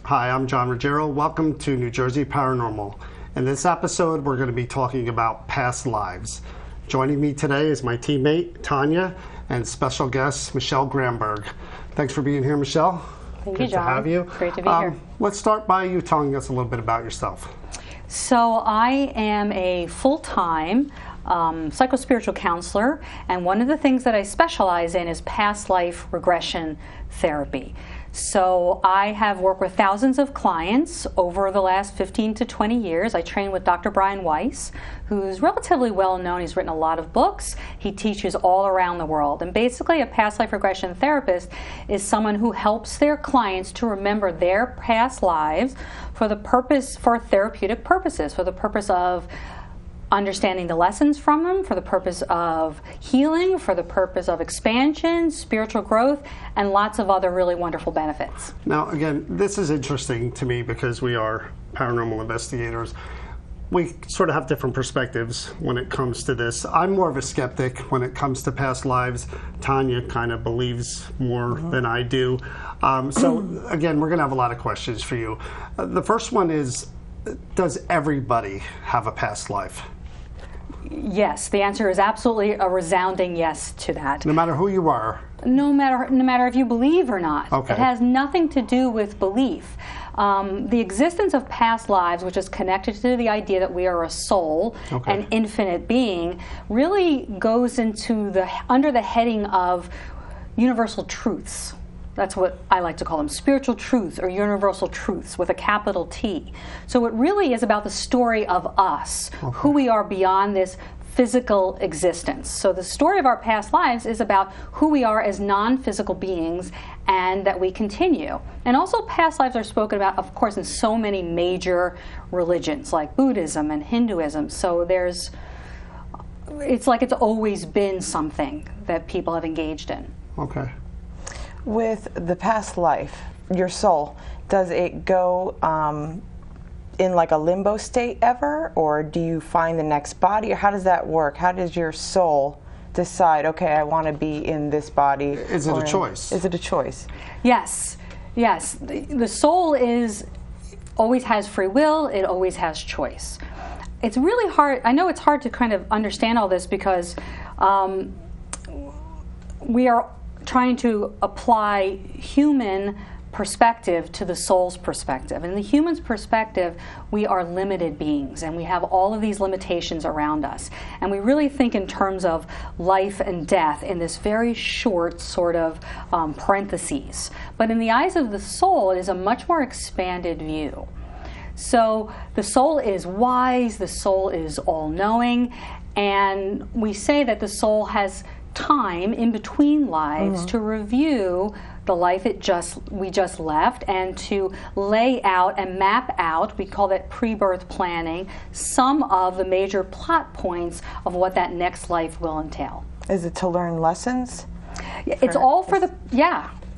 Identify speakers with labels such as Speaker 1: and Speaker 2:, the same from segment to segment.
Speaker 1: Hi, I'm John Ruggiero. Welcome to New Jersey Paranormal. In this episode, we're going to be talking about past lives. Joining me today is my teammate, Tania, and special guest, Michele Granberg. Thanks for being here, Michele.
Speaker 2: Thank you, John.
Speaker 1: Good to have you.
Speaker 2: Great to be here.
Speaker 1: Let's start by you telling us a little bit about yourself.
Speaker 2: So I am a full-time psychospiritual counselor, and one of the things that I specialize in is past life regression therapy. So I have worked with thousands of clients over the last 15 to 20 years. I train with Dr. Brian Weiss, who's relatively well known. He's written a lot of books. He teaches all around the world. And basically a past life regression therapist is someone who helps their clients to remember their past lives for therapeutic purposes, for the purpose of understanding the lessons from them, for the purpose of healing, for the purpose of expansion, spiritual growth, and lots of other really wonderful benefits.
Speaker 1: Now, again, this is interesting to me because we are paranormal investigators. We sort of have different perspectives when it comes to this. I'm more of a skeptic when it comes to past lives. Tania kind of believes more than I do. So, again, we're going to have a lot of questions for you. The first one is, does everybody have a past life?
Speaker 2: Yes, the answer is absolutely a resounding yes to that.
Speaker 1: No matter who you are?
Speaker 2: No matter if you believe or not.
Speaker 1: Okay.
Speaker 2: It has nothing to do with belief. The existence of past lives, which is connected to the idea that we are a soul, an infinite being, really goes into under the heading of universal truths. That's what I like to call them, spiritual truths or universal truths with a capital T. So it really is about the story of us, who we are beyond this physical existence. So the story of our past lives is about who we are as non-physical beings and that we continue. And also past lives are spoken about, of course, in so many major religions like Buddhism and Hinduism. So it's like it's always been something that people have engaged in.
Speaker 1: Okay.
Speaker 3: With the past life, your soul, does it go in like a limbo state ever, or do you find the next body, or how does that work? How does your soul decide, okay, I want to be in this body?
Speaker 1: Is it a choice?
Speaker 3: Is it a choice?
Speaker 2: Yes. The soul always has free will. It always has choice. It's really hard. I know it's hard to kind of understand all this because we are trying to apply human perspective to the soul's perspective. In the human's perspective, we are limited beings, and we have all of these limitations around us. And we really think in terms of life and death in this very short sort of parentheses. But in the eyes of the soul, it is a much more expanded view. So the soul is wise, the soul is all-knowing, and we say that the soul has time in between lives to review the life we just left and to lay out and map out, we call that pre-birth planning, some of the major plot points of what that next life will entail.
Speaker 3: Is it to learn lessons?
Speaker 2: It's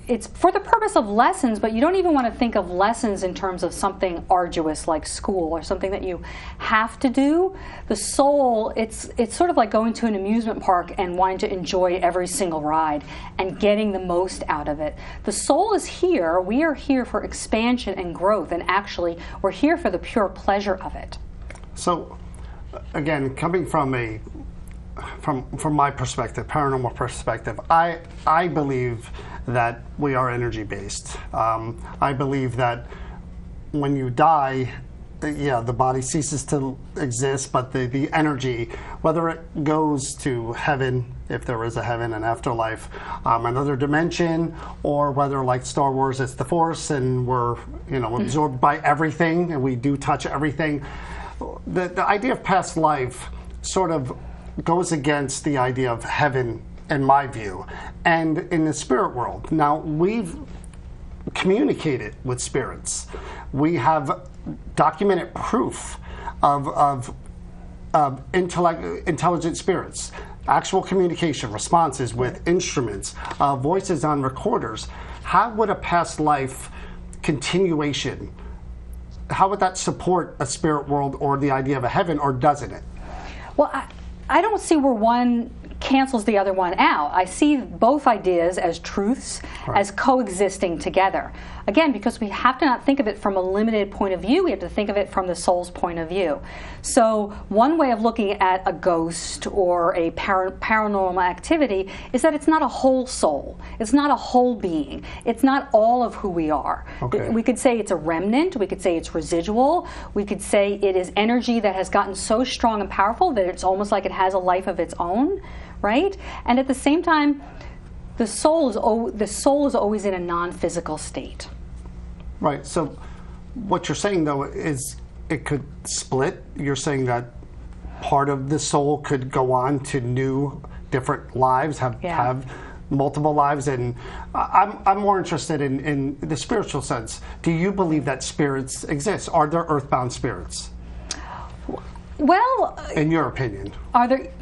Speaker 2: it's for the purpose of lessons, but you don't even want to think of lessons in terms of something arduous like school or something that you have to do. The soul, it's sort of like going to an amusement park and wanting to enjoy every single ride and getting the most out of it. The soul is here. We are here for expansion and growth, and actually we're here for the pure pleasure of it. So,
Speaker 1: again, coming from my perspective, paranormal perspective, I believe that we are energy-based. I believe that when you die, the body ceases to exist, but the energy, whether it goes to heaven, if there is a heaven and afterlife, another dimension, or whether like Star Wars, it's the Force and we're absorbed by everything and we do touch everything. The idea of past life sort of goes against the idea of heaven, in my view, and in the spirit world. Now, we've communicated with spirits. We have documented proof of intelligent spirits, actual communication, responses with instruments, voices on recorders. How would a past life continuation, how would that support a spirit world or the idea of a heaven, or doesn't it?
Speaker 2: Well, I don't see where one cancels the other one out. I see both ideas as truths, as coexisting together. Again, because we have to not think of it from a limited point of view, we have to think of it from the soul's point of view. So one way of looking at a ghost or a paranormal activity is that it's not a whole soul. It's not a whole being. It's not all of who we are.
Speaker 1: Okay.
Speaker 2: We could say it's a remnant. We could say it's residual. We could say it is energy that has gotten so strong and powerful that it's almost like it has a life of its own, right? And at the same time, the soul is always in a non-physical state.
Speaker 1: Right. So what you're saying, though, is it could split. You're saying that part of the soul could go on to new, different lives, have multiple lives. And I'm more interested in the spiritual sense. Do you believe that spirits exist? Are there earthbound spirits?
Speaker 2: Well,
Speaker 1: in your opinion,
Speaker 2: are there?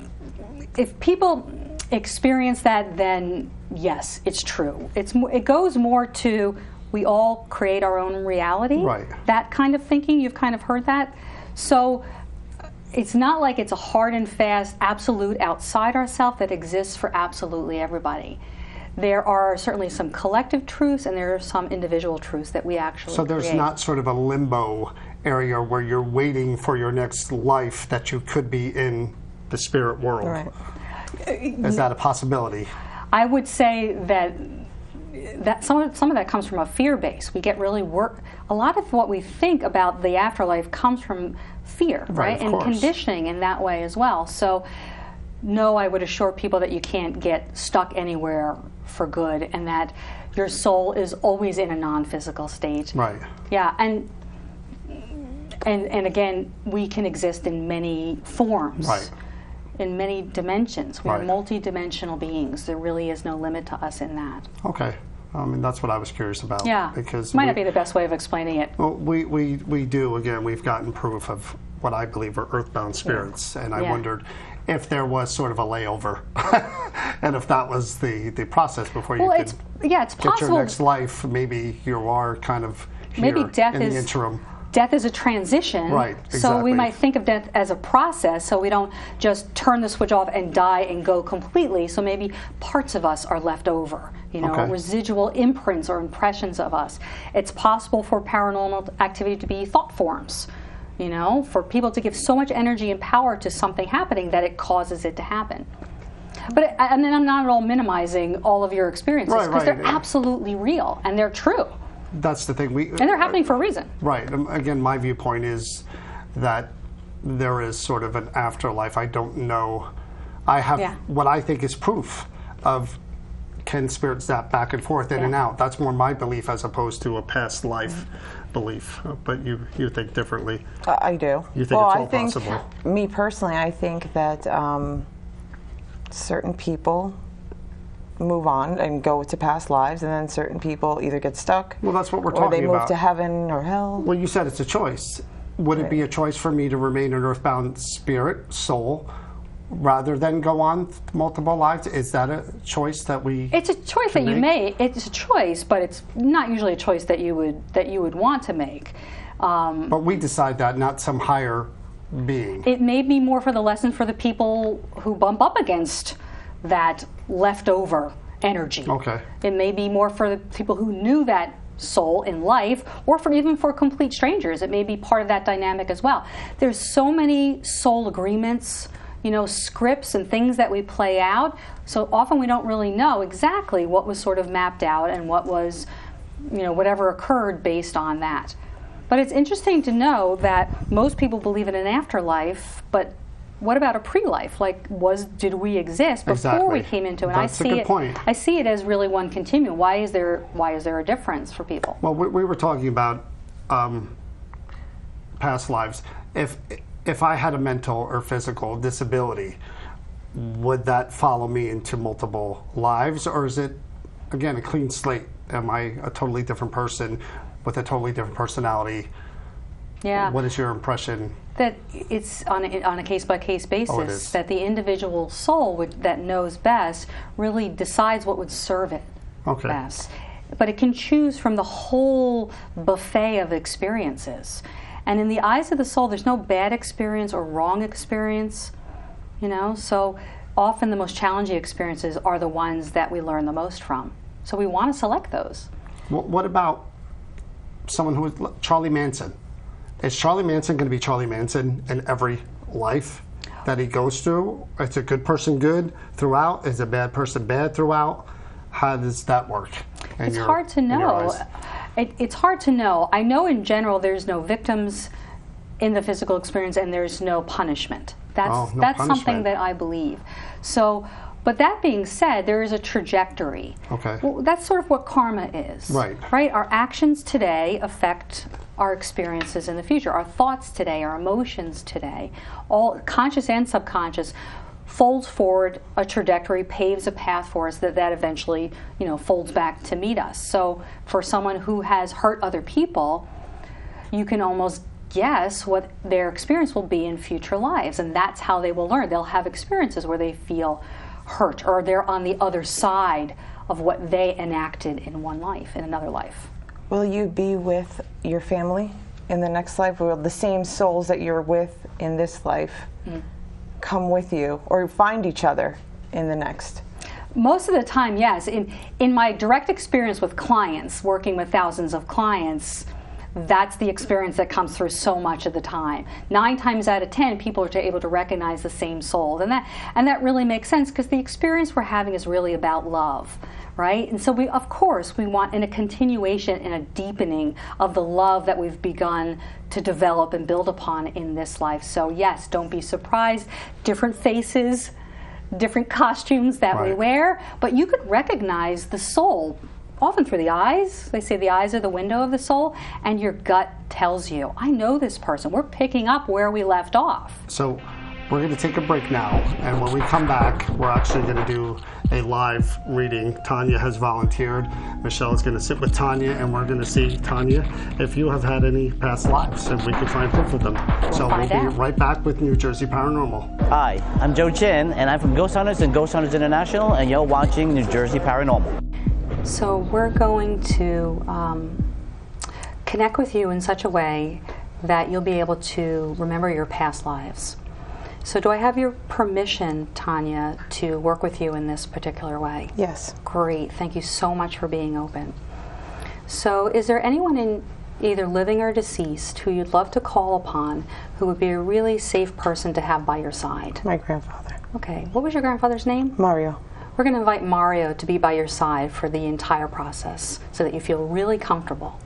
Speaker 2: If people experience that, then yes, it's true. It goes more to we all create our own reality.
Speaker 1: Right.
Speaker 2: That kind of thinking, you've kind of heard that. So it's not like it's a hard and fast absolute outside ourselves that exists for absolutely everybody. There are certainly some collective truths and there are some individual truths that we actually
Speaker 1: So there's
Speaker 2: create.
Speaker 1: not sort of a limbo area where you're waiting for your next life that you could be in the spirit world.
Speaker 3: Right.
Speaker 1: Is that a possibility?
Speaker 2: I would say that some of that comes from a fear base. We get really a lot of what we think about the afterlife comes from fear, right? And conditioning in that way as well. So no, I would assure people that you can't get stuck anywhere for good and that your soul is always in a non-physical state.
Speaker 1: Right.
Speaker 2: Yeah, and again, we can exist in many forms.
Speaker 1: Right.
Speaker 2: In many dimensions. We are
Speaker 1: Right.
Speaker 2: multi-dimensional beings. There really is no limit to us in that.
Speaker 1: Okay. I mean, that's what I was curious about.
Speaker 2: Yeah.
Speaker 1: Because
Speaker 2: might not be the best way of explaining it.
Speaker 1: Well, we do. Again, we've gotten proof of what I believe are earthbound spirits, and I wondered if there was sort of a layover, and if that was the process before you could
Speaker 2: it's
Speaker 1: get
Speaker 2: possible.
Speaker 1: your next life. Maybe you are kind of here
Speaker 2: Maybe death
Speaker 1: in
Speaker 2: is
Speaker 1: the interim.
Speaker 2: Death is a transition.
Speaker 1: Right,
Speaker 2: So we
Speaker 1: exactly.
Speaker 2: might think of death as a process, so we don't just turn the switch off and die and go completely. So maybe parts of us are left over,
Speaker 1: Okay.
Speaker 2: residual imprints or impressions of us. It's possible for paranormal activity to be thought forms, for people to give so much energy and power to something happening that it causes it to happen. But and then I'm not at all minimizing all of your experiences because they're absolutely real and they're true.
Speaker 1: That's the thing.
Speaker 2: And they're happening for a reason.
Speaker 1: Right. Again, my viewpoint is that there is sort of an afterlife. I don't know. I have what I think is proof of can spirits zap back and forth in and out. That's more my belief as opposed to a past life belief. But you think differently.
Speaker 3: I do.
Speaker 1: You think it's all possible?
Speaker 3: Me personally, I think that certain people move on and go to past lives, and then certain people either get stuck.
Speaker 1: Well, that's what we're
Speaker 3: or
Speaker 1: talking
Speaker 3: they move
Speaker 1: about.
Speaker 3: to heaven or hell.
Speaker 1: Well, you said it's a choice. Would it be a choice for me to remain an earthbound spirit, soul, rather than go on multiple lives? Is that a choice that we?
Speaker 2: It's a choice that you make. It's a choice, but it's not usually a choice that you would want to make.
Speaker 1: But we decide that, not some higher being.
Speaker 2: It may be more for the lesson for the people who bump up against that leftover energy.
Speaker 1: Okay.
Speaker 2: It may be more for the people who knew that soul in life, or even for complete strangers. It may be part of that dynamic as well. There's so many soul agreements, scripts and things that we play out. So often we don't really know exactly what was sort of mapped out and what was, whatever occurred based on that. But it's interesting to know that most people believe in an afterlife, but what about a pre-life? Like, did we exist before we came into it? And
Speaker 1: That's a good point.
Speaker 2: I see it as really one continuum. Why is there a difference for people?
Speaker 1: Well, we were talking about past lives. If I had a mental or physical disability, would that follow me into multiple lives, or is it, again, a clean slate? Am I a totally different person with a totally different personality?
Speaker 2: Yeah.
Speaker 1: What is your impression?
Speaker 2: That it's on a case-by-case basis, that the individual soul that knows best really decides what would serve it best. But it can choose from the whole buffet of experiences. And in the eyes of the soul, there's no bad experience or wrong experience, So often the most challenging experiences are the ones that we learn the most from. So we want to select those.
Speaker 1: What about someone who is Charlie Manson? Is Charlie Manson going to be Charlie Manson in every life that he goes through? Is a good person good throughout? Is a bad person bad throughout? How does that work?
Speaker 2: It's hard to know. It's hard to know. I know in general there's no victims in the physical experience and there's no punishment. That's something that I believe. So, but that being said, there is a trajectory.
Speaker 1: Okay.
Speaker 2: Well, that's sort of what karma is.
Speaker 1: Right.
Speaker 2: Right? Our actions today affect our experiences in the future. Our thoughts today, our emotions today, all conscious and subconscious, folds forward a trajectory, paves a path for us that eventually, folds back to meet us. So for someone who has hurt other people, you can almost guess what their experience will be in future lives, and that's how they will learn. They'll have experiences where they feel hurt, or they're on the other side of what they enacted in one life, in another life.
Speaker 3: Will you be with your family in the next life? Will the same souls that you're with in this life come with you or find each other in the next?
Speaker 2: Most of the time, yes. In my direct experience with clients, working with thousands of clients, that's the experience that comes through so much of the time. 9 times out of 10, people are able to recognize the same soul. And that really makes sense because the experience we're having is really about love, right? And so we want in a continuation and a deepening of the love that we've begun to develop and build upon in this life. So yes, don't be surprised. Different faces, different costumes that we wear, but you could recognize the soul often through the eyes. They say the eyes are the window of the soul, and your gut tells you, I know this person. We're picking up where we left off.
Speaker 1: So we're going to take a break now, and when we come back, we're actually going to do a live reading. Tania has volunteered. Michele is going to sit with Tania, and we're going to see, Tania, if you have had any past lives, if we can find proof of them. We'll be right back with New Jersey Paranormal.
Speaker 4: Hi, I'm Joe Chin, and I'm from Ghost Hunters and Ghost Hunters International, and you're watching New Jersey Paranormal.
Speaker 2: So we're going to connect with you in such a way that you'll be able to remember your past lives. So do I have your permission, Tania, to work with you in this particular way?
Speaker 3: Yes.
Speaker 2: Great. Thank you so much for being open. So is there anyone in either living or deceased who you'd love to call upon who would be a really safe person to have by your side?
Speaker 3: My grandfather.
Speaker 2: Okay. What was your grandfather's name?
Speaker 3: Mario.
Speaker 2: We're going to invite Mario to be by your side for the entire process so that you feel really comfortable.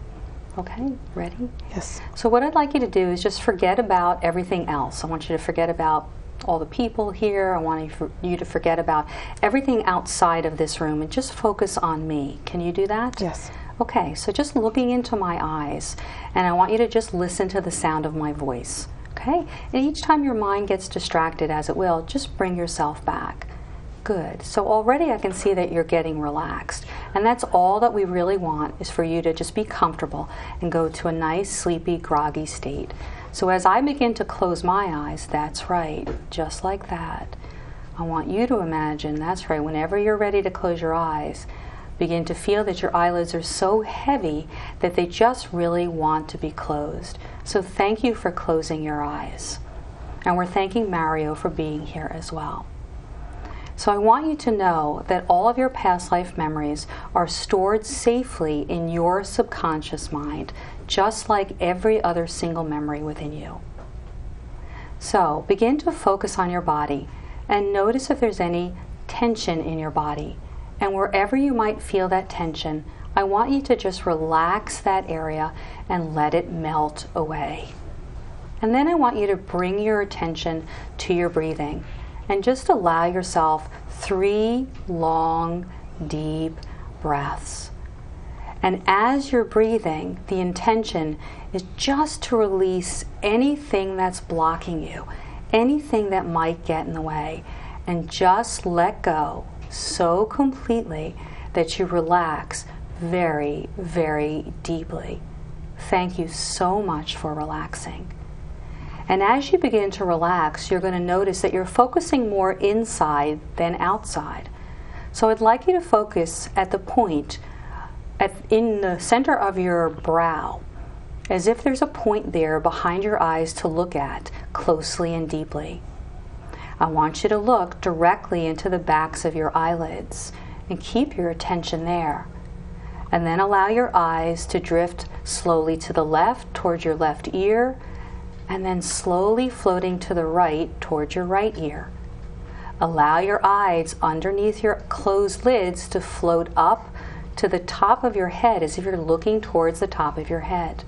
Speaker 2: Okay, ready?
Speaker 3: Yes.
Speaker 2: So what I'd like you to do is just forget about everything else. I want you to forget about all the people here. I want you to forget about everything outside of this room and just focus on me. Can you do that?
Speaker 3: Yes.
Speaker 2: Okay, so just looking into my eyes, and I want you to just listen to the sound of my voice. Okay? And each time your mind gets distracted, as it will, just bring yourself back. Good. So already I can see that you're getting relaxed. And that's all that we really want, is for you to just be comfortable and go to a nice, sleepy, groggy state. So as I begin to close my eyes, that's right, just like that. I want you to imagine, that's right, whenever you're ready to close your eyes, begin to feel that your eyelids are so heavy that they just really want to be closed. So thank you for closing your eyes. And we're thanking Mario for being here as well. So I want you to know that all of your past life memories are stored safely in your subconscious mind, just like every other single memory within you. So begin to focus on your body and notice if there's any tension in your body. And wherever you might feel that tension, I want you to just relax that area and let it melt away. And then I want you to bring your attention to your breathing. And just allow yourself 3 long, deep breaths. And as you're breathing, the intention is just to release anything that's blocking you, anything that might get in the way, and just let go so completely that you relax very, very deeply. Thank you so much for relaxing. And as you begin to relax, you're going to notice that you're focusing more inside than outside. So I'd like you to focus at the point in the center of your brow, as if there's a point there behind your eyes to look at closely and deeply. I want you to look directly into the backs of your eyelids and keep your attention there. And then allow your eyes to drift slowly to the left towards your left ear, and then slowly floating to the right towards your right ear. Allow your eyes underneath your closed lids to float up to the top of your head as if you're looking towards the top of your head.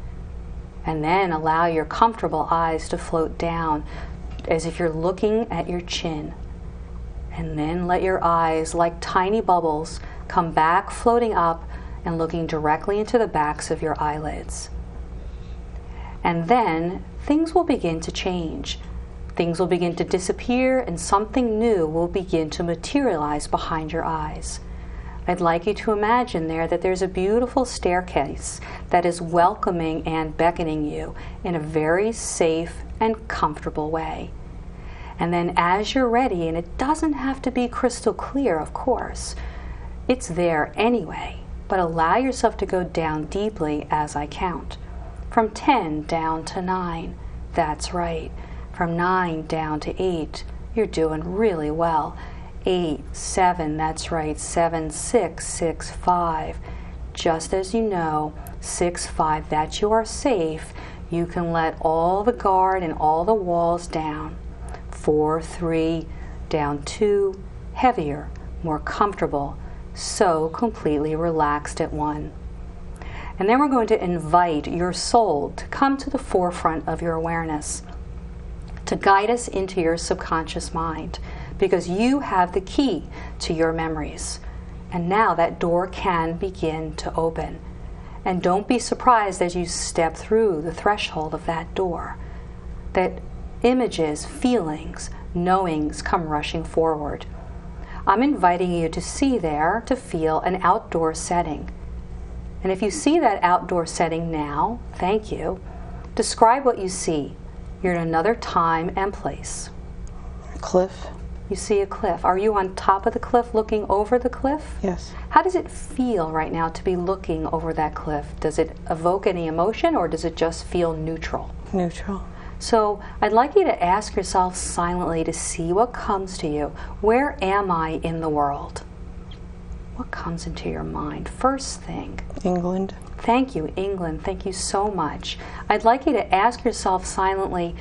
Speaker 2: And then allow your comfortable eyes to float down as if you're looking at your chin. And then let your eyes, like tiny bubbles, come back floating up and looking directly into the backs of your eyelids. And then things will begin to change. Things will begin to disappear and something new will begin to materialize behind your eyes. I'd like you to imagine there that there's a beautiful staircase that is welcoming and beckoning you in a very safe and comfortable way. And then as you're ready, and it doesn't have to be crystal clear, of course, it's there anyway, but allow yourself to go down deeply as I count. From 10 down to 9, that's right. From 9 down to 8, you're doing really well. 8, 7, that's right, 7, 6, 6, 5. Just as you know, 6, 5, that you are safe, you can let all the guard and all the walls down. 4, 3, down 2, heavier, more comfortable, so completely relaxed at 1. And then we're going to invite your soul to come to the forefront of your awareness, to guide us into your subconscious mind, because you have the key to your memories. And now that door can begin to open. And don't be surprised as you step through the threshold of that door, that images, feelings, knowings come rushing forward. I'm inviting you to see there, to feel an outdoor setting. And if you see that outdoor setting now, thank you. Describe what you see. You're in another time and place.
Speaker 3: A cliff.
Speaker 2: You see a cliff. Are you on top of the cliff looking over the cliff?
Speaker 3: Yes.
Speaker 2: How does it feel right now to be looking over that cliff? Does it evoke any emotion or does it just feel neutral?
Speaker 3: Neutral.
Speaker 2: So I'd like you to ask yourself silently to see what comes to you. Where am I in the world? What comes into your mind? First thing.
Speaker 3: England.
Speaker 2: Thank you, England. Thank you so much. I'd like you to ask yourself silently,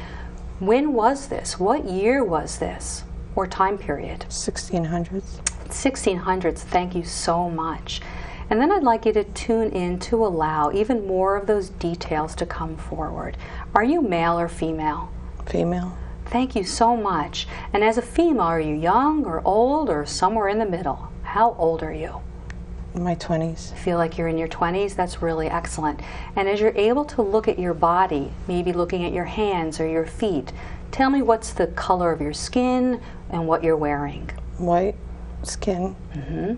Speaker 2: when was this? What year was this? Or time period?
Speaker 3: 1600s.
Speaker 2: 1600s. Thank you so much. And then I'd like you to tune in to allow even more of those details to come forward. Are you male or female?
Speaker 3: Female.
Speaker 2: Thank you so much. And as a female, are you young or old or somewhere in the middle? How old are you?
Speaker 3: In my 20s.
Speaker 2: Feel like you're in your 20s? That's really excellent. And as you're able to look at your body, maybe looking at your hands or your feet, tell me what's the color of your skin and what you're wearing.
Speaker 3: White skin.
Speaker 2: Mm-hmm.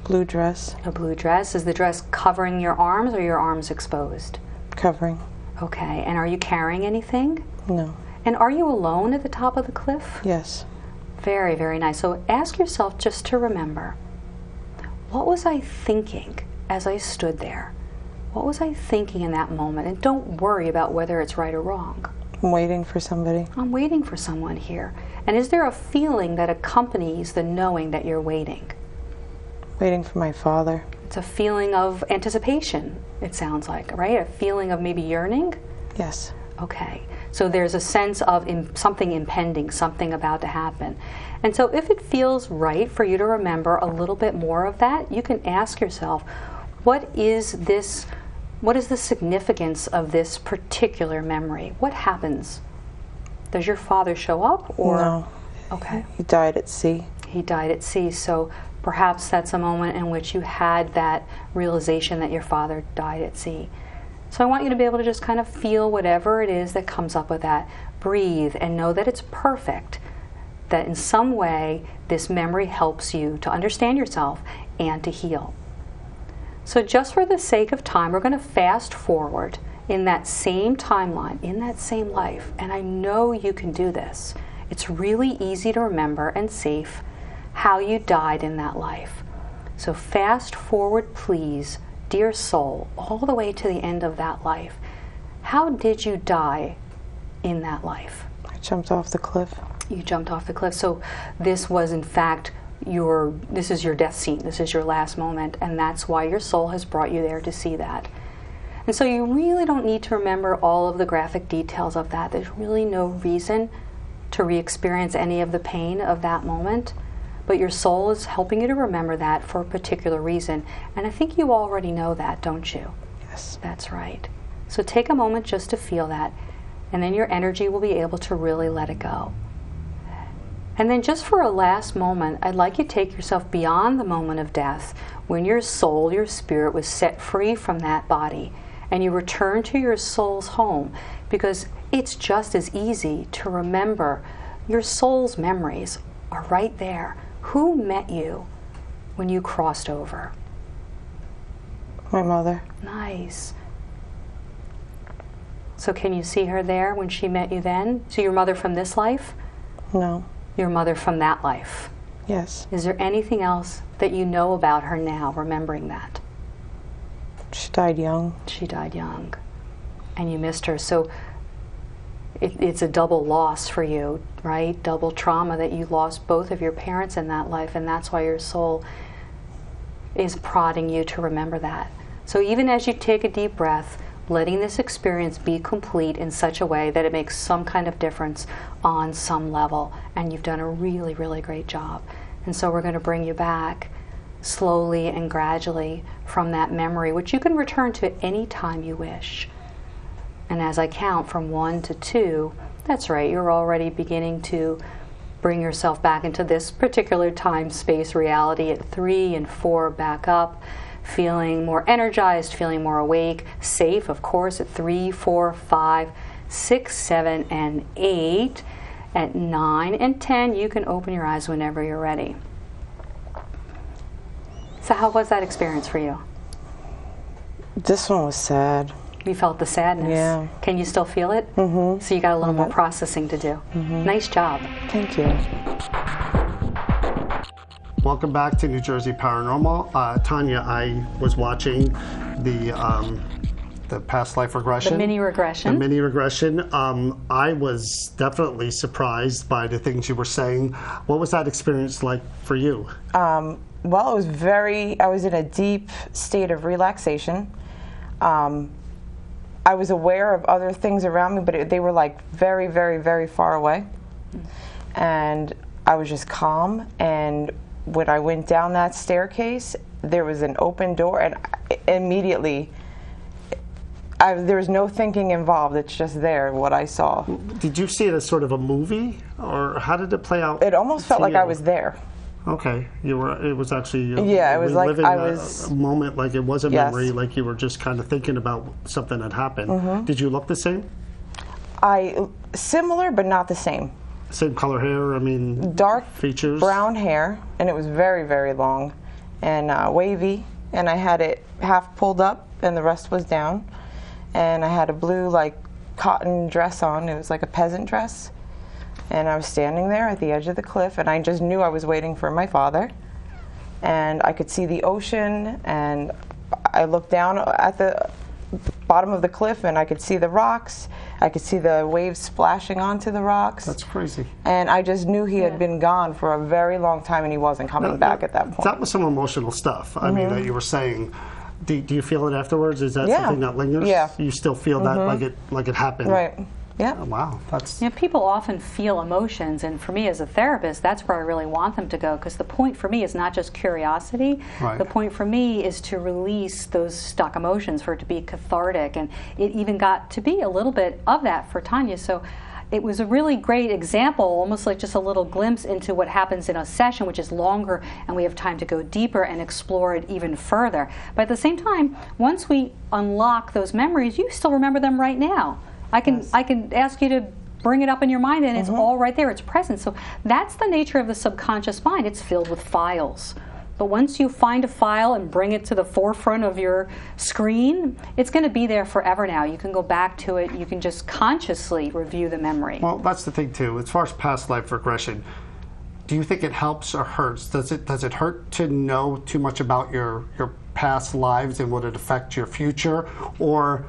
Speaker 3: Blue dress.
Speaker 2: A blue dress. Is the dress covering your arms or your arms exposed?
Speaker 3: Covering.
Speaker 2: Okay. And are you carrying anything?
Speaker 3: No.
Speaker 2: And are you alone at the top of the cliff?
Speaker 3: Yes.
Speaker 2: Very, very nice. So ask yourself just to remember, what was I thinking as I stood there? What was I thinking in that moment? And don't worry about whether it's right or wrong.
Speaker 3: I'm waiting for somebody.
Speaker 2: I'm waiting for someone here. And is there a feeling that accompanies the knowing that you're waiting?
Speaker 3: Waiting for my father.
Speaker 2: It's a feeling of anticipation, it sounds like, right? A feeling of maybe yearning?
Speaker 3: Yes.
Speaker 2: Okay. So there's a sense of something impending, something about to happen. And so if it feels right for you to remember a little bit more of that, you can ask yourself, what is the significance of this particular memory? What happens? Does your father show up or?
Speaker 3: No.
Speaker 2: Okay.
Speaker 3: He died at sea.
Speaker 2: He died at sea, so perhaps that's a moment in which you had that realization that your father died at sea. So I want you to be able to just kind of feel whatever it is that comes up with that. Breathe and know that it's perfect, that in some way this memory helps you to understand yourself and to heal. So just for the sake of time, we're going to fast forward in that same timeline, in that same life. And I know you can do this. It's really easy to remember and safe how you died in that life. So fast forward, please, dear soul, all the way to the end of that life. How did you die in that life?
Speaker 3: I jumped off the cliff.
Speaker 2: You jumped off the cliff. So this was, in fact, this is your death scene. This is your last moment, and that's why your soul has brought you there to see that. And so you really don't need to remember all of the graphic details of that. There's really no reason to re-experience any of the pain of that moment, but your soul is helping you to remember that for a particular reason. And I think you already know that, don't you?
Speaker 3: Yes.
Speaker 2: That's right. So take a moment just to feel that, and then your energy will be able to really let it go. And then just for a last moment, I'd like you to take yourself beyond the moment of death, when your soul, your spirit, was set free from that body, and you return to your soul's home, because it's just as easy to remember. Your soul's memories are right there. Who met you when you crossed over?
Speaker 3: My mother.
Speaker 2: Nice. So can you see her there when she met you then? So your mother from this life?
Speaker 3: No.
Speaker 2: Your mother from that life?
Speaker 3: Yes.
Speaker 2: Is there anything else that you know about her now, remembering that?
Speaker 3: She died young.
Speaker 2: She died young, and you missed her. So it's a double loss for you, right? Double trauma that you lost both of your parents in that life, and that's why your soul is prodding you to remember that. So even as you take a deep breath, letting this experience be complete in such a way that it makes some kind of difference on some level, and you've done a really, really great job. And so we're going to bring you back slowly and gradually from that memory, which you can return to any time you wish. And as I count from 1 to 2, that's right, you're already beginning to bring yourself back into this particular time-space reality. At 3 and 4, back up, feeling more energized, feeling more awake, safe, of course, at 3, 4, 5, 6, 7, and 8. At 9 and 10, you can open your eyes whenever you're ready. So how was that experience for you?
Speaker 3: This one was sad.
Speaker 2: You felt the sadness.
Speaker 3: Yeah.
Speaker 2: Can you still feel it?
Speaker 3: Mm-hmm.
Speaker 2: So you got a little more processing to do.
Speaker 3: Mm-hmm.
Speaker 2: Nice job.
Speaker 3: Thank you.
Speaker 1: Welcome back to New Jersey Paranormal. Tanya, I was watching the past life regression.
Speaker 2: The mini regression.
Speaker 1: The mini regression. I was definitely surprised by the things you were saying. What was that experience like for you?
Speaker 3: Well, I was in a deep state of relaxation. I was aware of other things around me, but they were like very, very, very far away. And I was just calm. And when I went down that staircase, there was an open door, and immediately, there was no thinking involved. It's just there, what I saw.
Speaker 1: Did you see it as sort of a movie, or how did it play out?
Speaker 3: It almost felt like I was there.
Speaker 1: Okay, it was actually
Speaker 3: it was like I was
Speaker 1: a moment, like it was a
Speaker 3: yes.
Speaker 1: memory, like you were just kind of thinking about something that happened.
Speaker 3: Mm-hmm.
Speaker 1: Did you look the same?
Speaker 3: Similar, but not the same.
Speaker 1: Same color hair, I mean,
Speaker 3: dark
Speaker 1: features?
Speaker 3: Brown hair, and it was very, very long and wavy, and I had it half pulled up and the rest was down, and I had a blue cotton dress on. It was like a peasant dress, and I was standing there at the edge of the cliff, and I just knew I was waiting for my father, and I could see the ocean, and I looked down at the bottom of the cliff, and I could see the rocks. I could see the waves splashing onto the rocks.
Speaker 1: That's crazy.
Speaker 3: And I just knew he had been gone for a very long time, and he wasn't coming back at that point.
Speaker 1: That was some emotional stuff. I mean, that you were saying. Do you feel it afterwards? Is that something that lingers?
Speaker 3: Yeah.
Speaker 1: You still feel that like it happened?
Speaker 3: Right. Yeah.
Speaker 1: Oh, wow. That's.
Speaker 2: People often feel emotions, and for me as a therapist, that's where I really want them to go, because the point for me is not just curiosity.
Speaker 1: Right.
Speaker 2: The point for me is to release those stuck emotions, for it to be cathartic, and it even got to be a little bit of that for Tanya. So it was a really great example, almost like just a little glimpse into what happens in a session, which is longer, and we have time to go deeper and explore it even further. But at the same time, once we unlock those memories, you still remember them right now. I can ask you to bring it up in your mind, and it's all right there. It's present. So that's the nature of the subconscious mind. It's filled with files. But once you find a file and bring it to the forefront of your screen, it's going to be there forever now. You can go back to it. You can just consciously review the memory.
Speaker 1: Well, that's the thing too. As far as past life regression, do you think it helps or hurts? Does it hurt to know too much about your past lives, and would it affect your future, or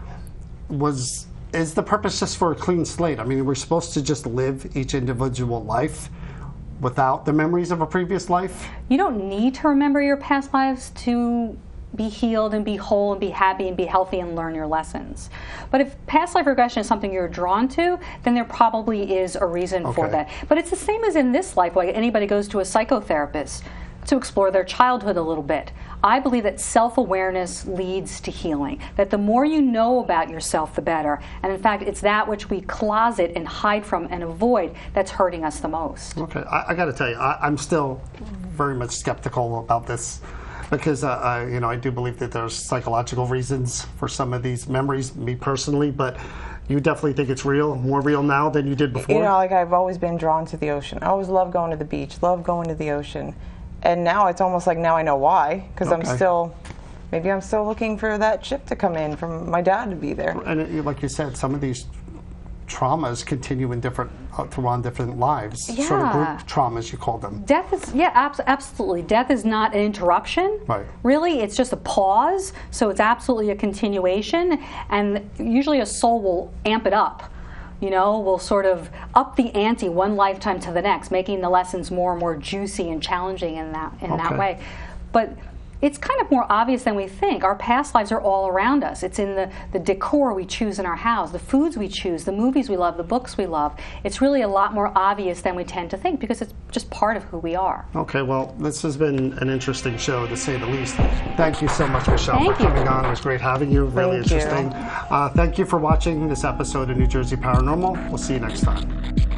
Speaker 1: was is the purpose just for a clean slate? I mean, we're supposed to just live each individual life without the memories of a previous life?
Speaker 2: You don't need to remember your past lives to be healed and be whole and be happy and be healthy and learn your lessons. But if past life regression is something you're drawn to, then there probably is a reason for that. But it's the same as in this life, like anybody goes to a psychotherapist to explore their childhood a little bit. I believe that self-awareness leads to healing, that the more you know about yourself, the better. And in fact, it's that which we closet and hide from and avoid that's hurting us the most.
Speaker 1: Okay, I got to tell you, I'm still very much skeptical about this because, I do believe that there's psychological reasons for some of these memories, me personally, but you definitely think it's real, more real now than you did before?
Speaker 3: You know, like I've always been drawn to the ocean. I always loved going to the beach, loved going to the ocean. And now it's almost like now I know why, because maybe I'm still looking for that ship to come in from my dad to be there.
Speaker 1: And like you said, some of these traumas continue in different lives.
Speaker 2: Yeah.
Speaker 1: Sort of group traumas, you call them.
Speaker 2: Death is, absolutely. Death is not an interruption.
Speaker 1: Right.
Speaker 2: Really, it's just a pause. So it's absolutely a continuation. And usually a soul will amp it up. Will sort of up the ante one lifetime to the next, making the lessons more and more juicy and challenging in that way. But it's kind of more obvious than we think. Our past lives are all around us. It's in the decor we choose in our house, the foods we choose, the movies we love, the books we love. It's really a lot more obvious than we tend to think because it's just part of who we are. Okay, well, this has been an interesting show, to say the least. Thank you so much, Michele, for coming on. It was great having you. Really interesting. Thank you for watching this episode of New Jersey Paranormal. We'll see you next time.